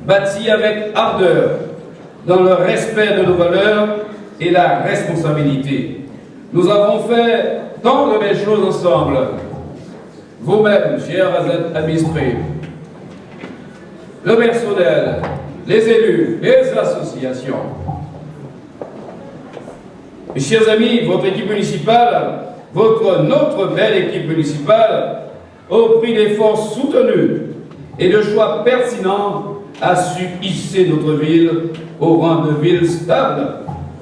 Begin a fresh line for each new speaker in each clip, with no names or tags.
bâti avec ardeur, dans le respect de nos valeurs et la responsabilité. Nous avons fait tant de belles choses ensemble. Vous-même, chers administrés, le personnel, les élus, les associations. Mes chers amis, votre équipe municipale, notre belle équipe municipale, au prix d'efforts soutenus et de choix pertinents, a su hisser notre ville au rang de ville stable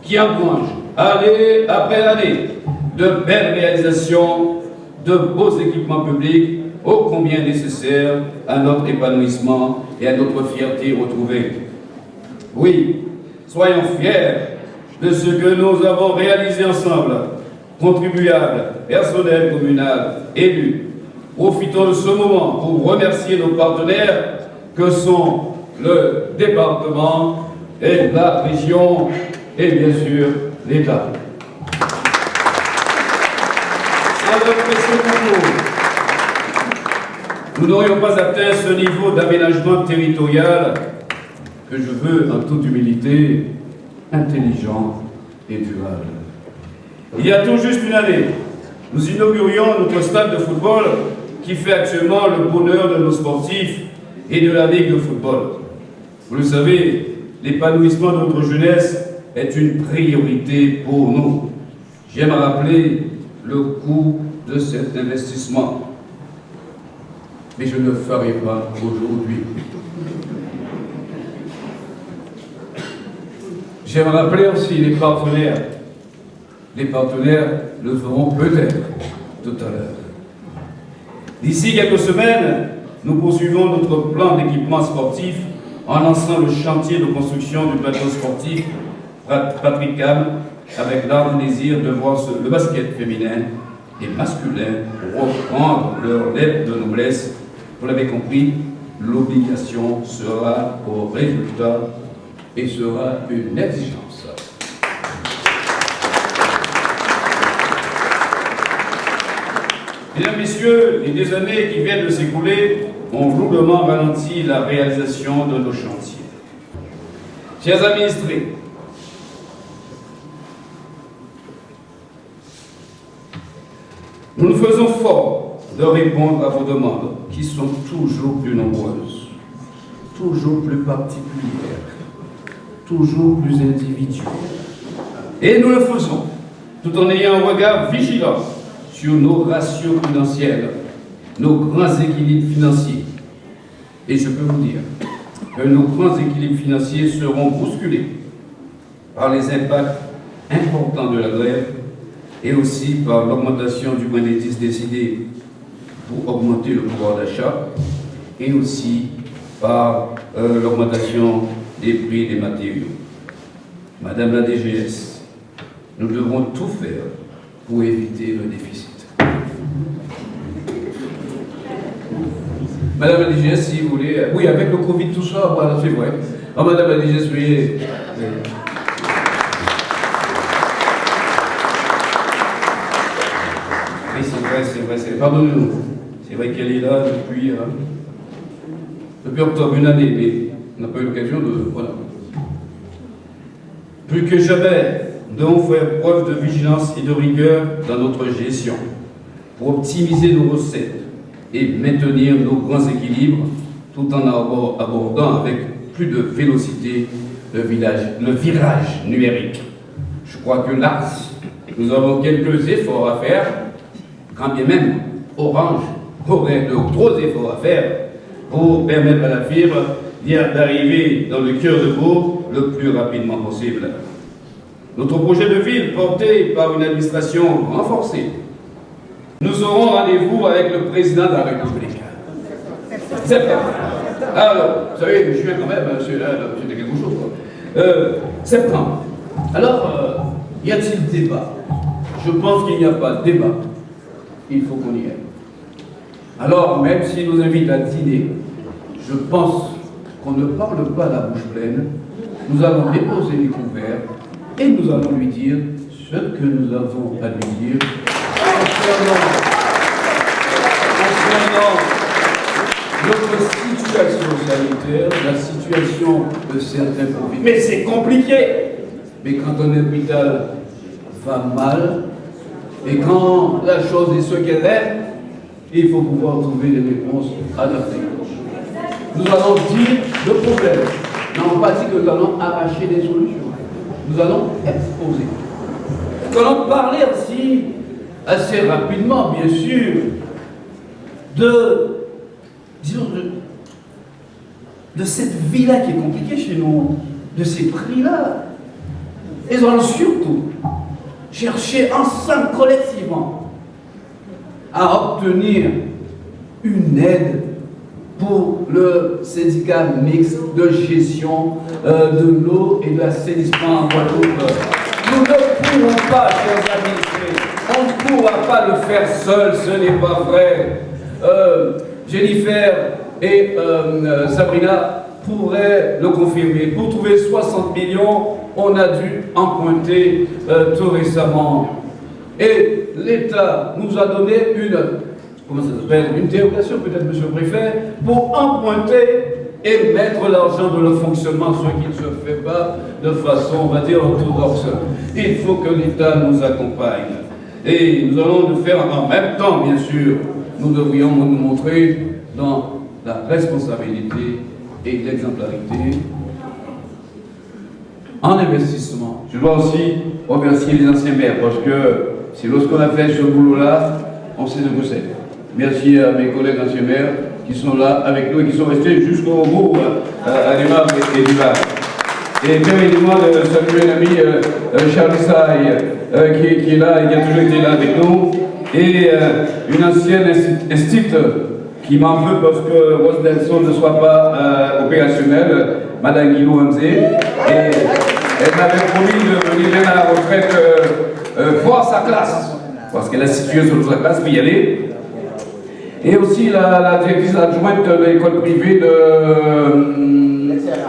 qui engrange, année après année, de belles réalisations, de beaux équipements publics, ô combien nécessaires à notre épanouissement et à notre fierté retrouvée. Oui, soyons fiers de ce que nous avons réalisé ensemble, contribuables, personnel communal, élus. Profitons de ce moment pour remercier nos partenaires que sont le département et la région et bien sûr l'État. Avec ce concours, nous n'aurions pas atteint ce niveau d'aménagement territorial que je veux, en toute humilité, intelligent et durable. Il y a tout juste une année, nous inaugurions notre stade de football qui fait actuellement le bonheur de nos sportifs et de la Ligue de football. Vous le savez, l'épanouissement de notre jeunesse est une priorité pour nous. J'aime rappeler le coût de cet investissement, mais je ne le ferai pas aujourd'hui. J'aime rappeler aussi les partenaires. Les partenaires le feront peut-être tout à l'heure. D'ici quelques semaines, nous poursuivons notre plan d'équipement sportif en lançant le chantier de construction du plateau sportif Patrick Cam avec l'ardent désir de voir le basket féminin et masculin reprendre leur lettre de noblesse. Vous l'avez compris, l'obligation sera au résultat et sera une exigence. Mesdames, Messieurs, les années qui viennent de s'écouler ont lourdement ralenti la réalisation de nos chantiers. Chers administrés, nous nous faisons fort de répondre à vos demandes qui sont toujours plus nombreuses, toujours plus particulières, toujours plus individuelles. Et nous le faisons tout en ayant un regard vigilant sur nos ratios prudentiels, nos grands équilibres financiers. Et je peux vous dire que nos grands équilibres financiers seront bousculés par les impacts importants de la grève et aussi par l'augmentation du point d'indice décidé pour augmenter le pouvoir d'achat et aussi par l'augmentation des prix des matériaux. Madame la DGS, nous devrons tout faire pour éviter le déficit. Madame la DGS, si vous voulez... Oui, avec le Covid, tout ça, voilà, c'est vrai. Alors, Madame la DGS, veuillez... Oui, c'est vrai. Pardonnez-nous. C'est vrai qu'elle est là depuis octobre, une année, mais on n'a pas eu l'occasion de... Voilà. Plus que jamais, nous devons faire preuve de vigilance et de rigueur dans notre gestion pour optimiser nos recettes et maintenir nos grands équilibres tout en abordant avec plus de vélocité le virage numérique. Je crois que là, nous avons quelques efforts à faire, quand bien même Orange aurait de gros efforts à faire pour permettre à la fibre d'arriver dans le cœur de Bourg le plus rapidement possible. Notre projet de ville, porté par une administration renforcée, nous aurons rendez-vous avec le président de la République. Septembre. Alors, vous savez, je viens quand même, c'était quelque chose. Septembre. Alors, y a-t-il débat? Je pense qu'il n'y a pas de débat. Il faut qu'on y aille. Alors, même s'il nous invite à dîner, je pense qu'on ne parle pas la bouche pleine. Nous allons déposer les couverts et nous allons lui dire ce que nous avons à lui dire concernant notre situation sanitaire, la situation de certains profils. Mais c'est compliqué. Mais quand un hôpital va mal, et quand la chose est ce qu'elle est, il faut pouvoir trouver des réponses adaptées. Nous allons dire le problème. Nous n'avons pas dit que nous allons arracher des solutions. Nous allons exposer. Nous allons parler aussi, assez rapidement, bien sûr, de cette vie-là qui est compliquée chez nous, de ces prix-là. Et nous allons surtout chercher ensemble, collectivement, à obtenir une aide pour le syndicat mixte de gestion de l'eau et de l'assainissement en Guadeloupe. Nous ne pourrons pas, chers administrés, on ne pourra pas le faire seul, ce n'est pas vrai. Jennifer et Sabrina pourraient le confirmer. Pour trouver 60 millions, on a dû emprunter tout récemment. Et l'État nous a donné une dérogation, peut-être, monsieur le préfet, pour emprunter et mettre l'argent dans le fonctionnement, ce qui ne se fait pas de façon, on va dire, orthodoxe. Il faut que l'État nous accompagne. Et nous allons le faire en même temps, bien sûr. Nous devrions nous montrer dans la responsabilité et l'exemplarité en investissement. Je dois aussi remercier les anciens maires, parce que c'est lorsqu'on a fait ce boulot-là, on sait de quoi c'est. Merci à mes collègues anciens maires qui sont là avec nous et qui sont restés jusqu'au bout à Neymar et Duval. Et permettez-moi de saluer l'ami Charles Saï qui est là et qui a toujours été là avec nous. Et une ancienne institut qui m'en veut parce que Rose Delson ne soit pas opérationnelle, Madame Guillaume Hamzé. Et elle m'avait promis de venir bien à la retraite voir sa classe, parce qu'elle a situé sur sa classe, puis y aller. Et aussi la directrice adjointe de l'école privée de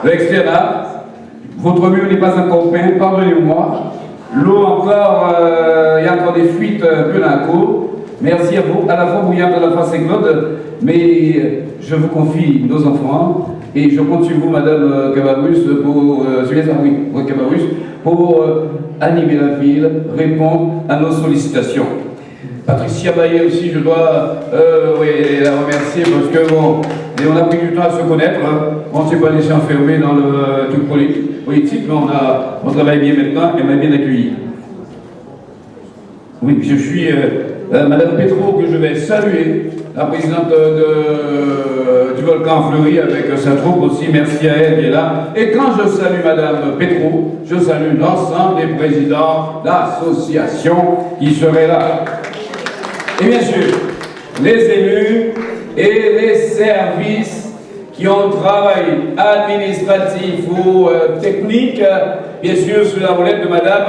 l'externat. Votre mur n'est pas encore peint, pardonnez-moi. L'eau encore, il y a encore des fuites un peu dans la cour. Merci à vous, à la fois bouillante, à la fois Saint-Claude, mais je vous confie nos enfants et je compte sur vous, Madame Cabarrus, pour animer la ville, répondre à nos sollicitations. Patricia Baillet aussi, je dois la remercier parce que bon, on a pris du temps à se connaître, on ne s'est pas laissé enfermer dans le truc politique, mais on travaille bien maintenant, elle m'a bien accueilli. Oui, je suis Madame Petro, que je vais saluer, la présidente du Volcan Fleury avec sa troupe aussi, merci à elle qui est là. Et quand je salue Madame Petro, je salue l'ensemble des présidents d'associations qui seraient là. Et bien sûr, les élus et les services qui ont travaillé administratif ou technique, bien sûr sous la roulette de Madame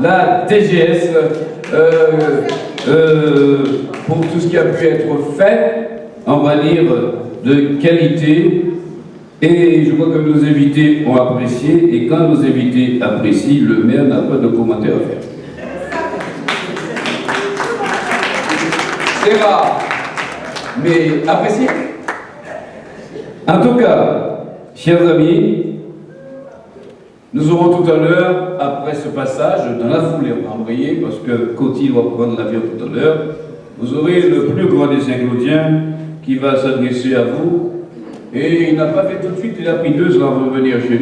la DGS, pour tout ce qui a pu être fait, on va dire, de qualité. Et je crois que nos invités ont apprécié, et quand nos invités apprécient, le maire n'a pas de commentaire à faire. C'est rare, mais apprécié. En tout cas, chers amis, nous aurons tout à l'heure, après ce passage, dans la foulée, on va embrayer, parce que Coty va prendre l'avion tout à l'heure, vous aurez le plus grand des Saint-Claudiens qui va s'adresser à vous. Et il n'a pas fait tout de suite, il a pris 2 ans avant de venir chez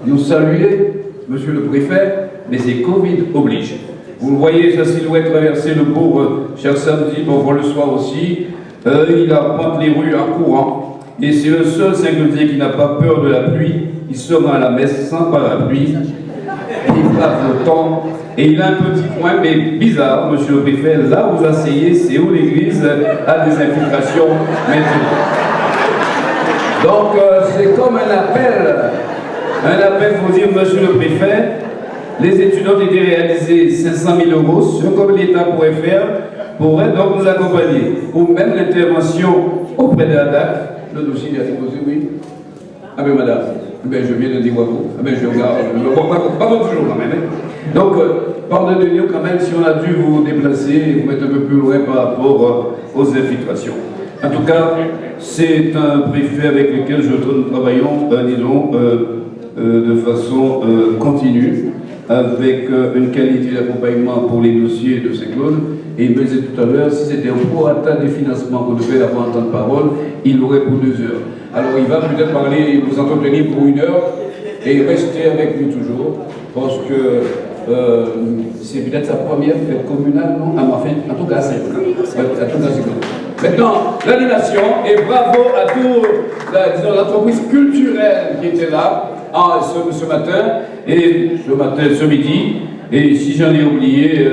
nous saluer, monsieur le préfet, mais c'est Covid oblige. Vous voyez sa silhouette traverser le bourg chaque samedi, on voit le soir aussi. Il arpente les rues en courant. Et c'est le seul Saint-Claudien qui n'a pas peur de la pluie. Il se rend à la messe sans parapluie. Il brave le temps. Et il a un petit coin, mais bizarre, monsieur le préfet. Là où vous asseyez, c'est où l'église a des infiltrations maintenant. Donc c'est comme un appel pour dire, monsieur le préfet, les études ont été réalisées 500 000 €, ce que l'État pourrait faire, pourrait donc nous accompagner. Ou même l'intervention auprès de la DAC, le dossier a été posé, oui. Ah ben madame, ben, je viens de dire bravo. Ah ben je regarde, pas toujours quand même. Hein. Donc, pardonnez-nous quand même si on a dû vous déplacer et vous mettre un peu plus loin par rapport aux infiltrations. En tout cas, c'est un préfet avec lequel nous travaillons, de façon continue, avec une qualité d'accompagnement pour les dossiers de Saint-Claude. Et il me disait tout à l'heure, si c'était un prorata des financements qu'on devait avoir en temps de parole, il aurait pour 2 heures. Alors il va peut-être parler, vous entretenir pour 1 heure, et rester avec lui toujours, parce que c'est peut-être sa première fête communale, non? Enfin, en tout cas, c'est maintenant, l'animation, et bravo à toute l'entreprise culturelle qui était là ce matin, et ce midi. Et si j'en ai oublié,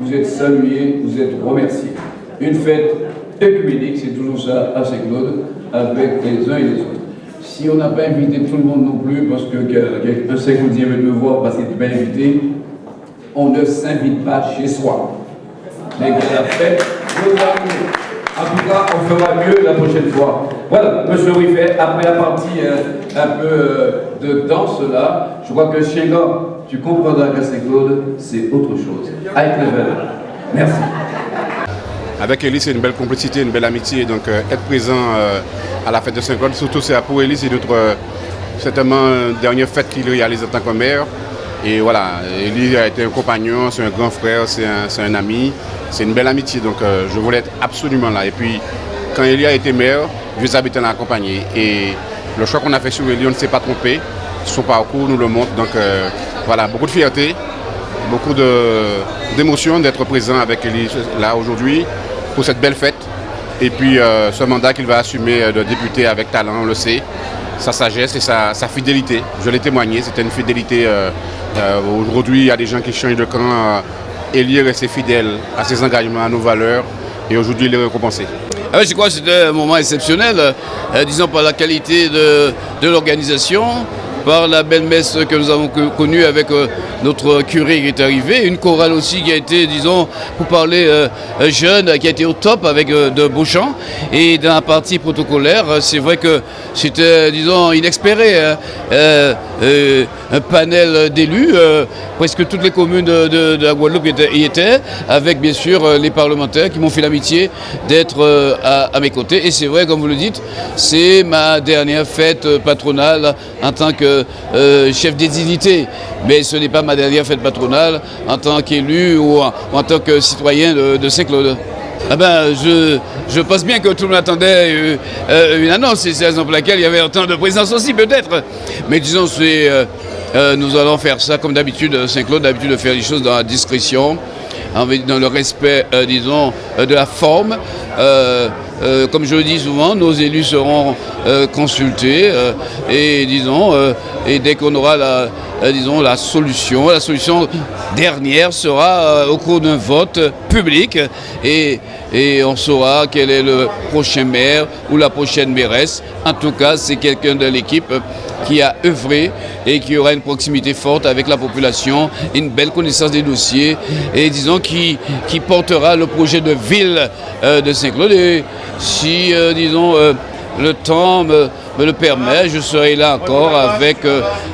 vous êtes salués, vous êtes remerciés. Une fête œcuménique, c'est toujours ça à Saint-Claude, avec les uns et les autres. Si on n'a pas invité tout le monde non plus, parce qu'un Saint-Claudien veut me voir parce qu'il n'est pas invité, on ne s'invite pas chez soi. Mais la fête, en tout cas, on fera mieux la prochaine fois. Voilà, M. Riffet, après la partie un peu de danse là, je crois que Chéga, tu comprendras qu'à Saint-Claude, c'est autre chose. Avec level. Merci.
Avec Elie, c'est une belle complicité, une belle amitié. Donc être présent à la fête de Saint-Claude, surtout c'est pour Elie, c'est certainement une dernière fête qu'il réalise en tant que maire. Et voilà, Elie a été un compagnon, c'est un grand frère, c'est un ami, c'est une belle amitié. Donc je voulais être absolument là. Et puis quand Elie a été maire, Vieux Habitants l'a accompagné. Et le choix qu'on a fait sur Elie, on ne s'est pas trompé. Son parcours nous le montre. Donc voilà, beaucoup de fierté, beaucoup d'émotion d'être présent avec Elie là aujourd'hui pour cette belle fête. Et puis ce mandat qu'il va assumer de député avec talent, on le sait, sa sagesse et sa fidélité. Je l'ai témoigné, c'était une fidélité. Aujourd'hui, il y a des gens qui changent de camp. Elie est resté fidèle à ses engagements, à nos valeurs. Et aujourd'hui, il est récompensé.
Ah oui, je crois que c'était un moment exceptionnel, disons par la qualité de l'organisation, par la belle messe que nous avons connue avec notre curé qui est arrivé, une chorale aussi qui a été, disons, pour parler jeune, qui a été au top avec de beaux chants. Et dans la partie protocolaire, c'est vrai que c'était, disons, inespéré. Un panel d'élus, presque toutes les communes de la Guadeloupe y étaient, avec bien sûr les parlementaires qui m'ont fait l'amitié d'être à mes côtés. Et c'est vrai, comme vous le dites, c'est ma dernière fête patronale en tant que chef des dignités. Mais ce n'est pas ma dernière fête patronale en tant qu'élu ou en tant que citoyen de Saint-Claude. Ah ben, je pense bien que tout le monde attendait une annonce, c'est la raison pour laquelle il y avait autant de présence aussi peut-être. Mais disons, nous allons faire ça comme d'habitude, Saint-Claude, d'habitude de faire les choses dans la discrétion, dans le respect, disons, de la forme. Comme je le dis souvent, nos élus seront consultés et, disons, et dès qu'on aura la solution dernière sera au cours d'un vote public et on saura quel est le prochain maire ou la prochaine mairesse. En tout cas, c'est quelqu'un de l'équipe qui a œuvré et qui aura une proximité forte avec la population, une belle connaissance des dossiers et disons qui portera le projet de ville de Saint-Claude. Et si, disons, le temps me le permet, je serai là encore avec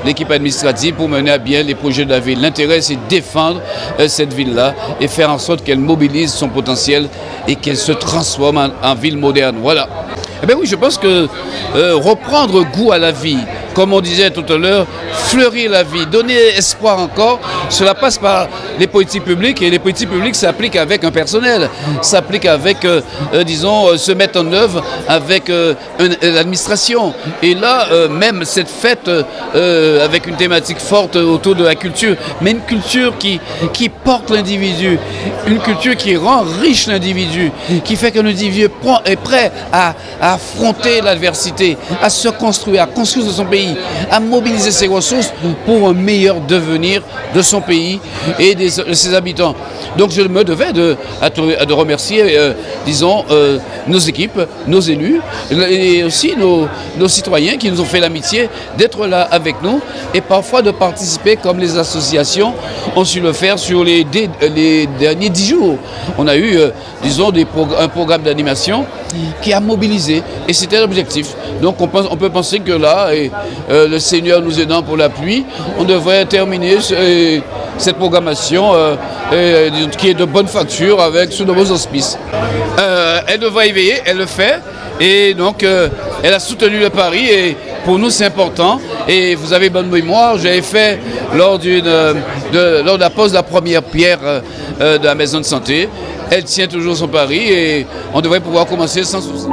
l'équipe administrative pour mener à bien les projets de la ville. L'intérêt, c'est défendre cette ville-là et faire en sorte qu'elle mobilise son potentiel et qu'elle se transforme en ville moderne. Voilà. Eh bien oui, je pense que reprendre goût à la vie, comme on disait tout à l'heure, fleurir la vie, donner espoir encore, cela passe par les politiques publiques et les politiques publiques s'appliquent avec un personnel, s'appliquent avec, disons, se mettent en œuvre avec l'administration. Et là, même cette fête avec une thématique forte autour de la culture, mais une culture qui porte l'individu, une culture qui rend riche l'individu, qui fait que l'individu est prêt à affronter l'adversité, à se construire, à construire son pays, à mobiliser ses ressources pour un meilleur devenir de son pays et de ses habitants. Donc je me devais de remercier, disons, nos équipes, nos élus et aussi nos citoyens qui nous ont fait l'amitié d'être là avec nous et parfois de participer comme les associations ont su le faire sur les derniers 10 jours. On a eu, disons, un programme d'animation qui a mobilisé et c'était l'objectif. Donc on peut penser que là, le Seigneur nous aidant pour la pluie, on devrait terminer cette programmation qui est de bonne facture sous de bons auspices. Elle devrait y veiller, elle le fait. Et donc, elle a soutenu le pari et pour nous, c'est important. Et vous avez bonne mémoire, j'avais fait lors de la pose de la première pierre de la maison de santé. Elle tient toujours son pari et on devrait pouvoir commencer sans souci.